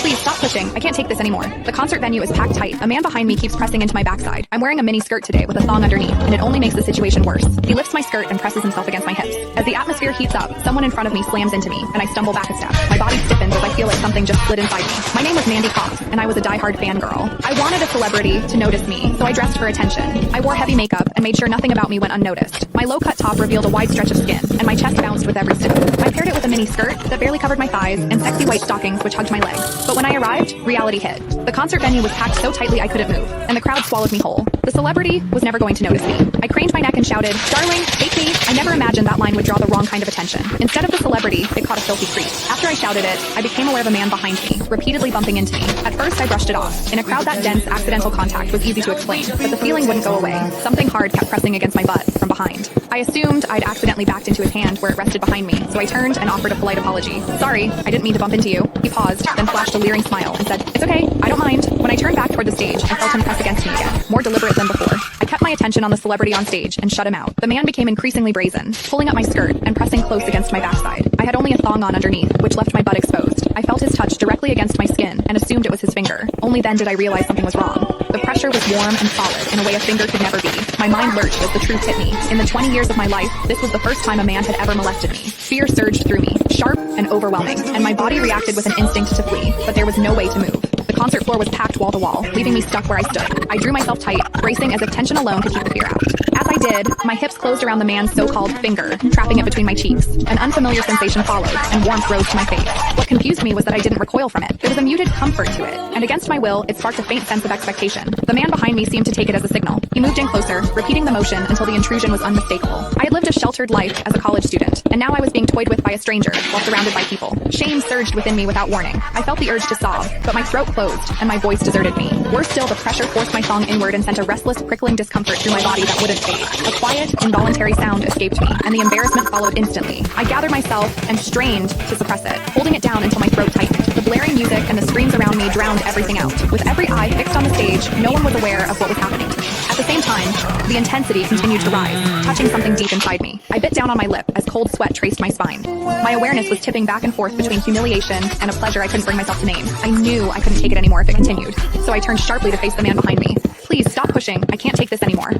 Please stop pushing. I can't take this anymore. The concert venue is packed tight. A man behind me keeps pressing into my backside. I'm wearing a mini skirt today with a thong underneath, and it only makes the situation worse. He lifts my skirt and presses himself against my hips. As the atmosphere heats up, someone in front of me slams into me, and I stumble back a step. My body stiffens as I feel like something just slid inside me. My name was Mandy Cox, and I was a diehard fangirl. I wanted a celebrity to notice me, so I dressed for attention. I wore heavy makeup and made sure nothing about me went unnoticed. My low-cut top revealed a wide stretch of skin, and my chest bounced with every step. I paired it with a mini skirt that barely covered my thighs and sexy white stockings which hugged my legs. But when I arrived, reality hit. The concert venue was packed so tightly I couldn't move, and the crowd swallowed me whole. The celebrity was never going to notice me. I craned my neck and shouted, "Darling, take me." I never imagined that line would draw the wrong kind of attention. Instead of the celebrity, it caught a filthy creep. After I shouted it, I became aware of a man behind me, repeatedly bumping into me. At first, I brushed it off. In a crowd that dense, accidental contact was easy to explain, but the feeling wouldn't go away. Something hard kept pressing against my butt from behind. I assumed I'd accidentally backed into his hand where it rested behind me, so I turned and offered a polite apology. "Sorry, I didn't mean to bump into you." He paused, then flashed a leering smile and said, "It's okay, I don't mind." When I turned back toward the stage, I felt him press against me again, more deliberate than before. I kept my attention on the celebrity on stage and shut him out. The man became increasingly brazen, pulling up my skirt and pressing close against my backside. I had only a thong on underneath, which left my butt exposed. I felt his touch directly against my skin and assumed it was his finger. Only then did I realize something was wrong. The pressure was warm and solid in a way a finger could never be. My mind lurched as the truth hit me. In the 20 years of my life, this was the first time a man had ever molested me. Fear surged through me, sharp and overwhelming, and my body reacted with an instinct to flee, but there was no way to move. The concert floor was packed wall to wall, leaving me stuck where I stood. I drew myself tight, bracing as if tension alone could keep the fear out. As I did, my hips closed around the man's so-called finger, trapping it between my cheeks. An unfamiliar sensation followed, and warmth rose to my face. What confused me was that I didn't recoil from it. There was a muted comfort to it, and against my will, it sparked a faint sense of expectation. The man behind me seemed to take it as a signal. He moved in closer, repeating the motion until the intrusion was unmistakable. I had lived a sheltered life as a college student, and now I was being toyed with by a stranger while surrounded by people. Shame surged within me without warning. I felt the urge to sob, but my throat closed, and my voice deserted me. Worse still, the pressure forced my thong inward and sent a restless, prickling discomfort through my body that wouldn't fade. A quiet, involuntary sound escaped me, and the embarrassment followed instantly. I gathered myself and strained to suppress it, holding it down until my throat tightened. The blaring music and the screams around me drowned everything out. With every eye fixed on the stage, no one was aware of what was happening to me. At the same time, the intensity continued to rise, touching something deep inside me. I bit down on my lip as cold sweat traced my spine. My awareness was tipping back and forth between humiliation and a pleasure I couldn't bring myself to name. I knew I couldn't take it anymore if it continued, so I turned sharply to face the man behind me. "Please stop pushing. I can't take this anymore."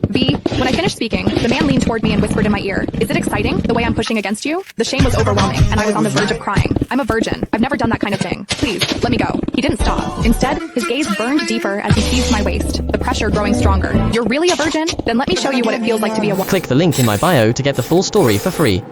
When I finished speaking, the man leaned toward me and whispered in my ear, "Is it exciting, the way I'm pushing against you?" The shame was overwhelming, and I was on the verge of crying. "I'm a virgin. I've never done that kind of thing. Please, let me go." He didn't stop. Instead, his gaze burned deeper as he seized my waist, the pressure growing stronger. "You're really a virgin? Then let me show you what it feels like to be a woman." Click the link in my bio to get the full story for free.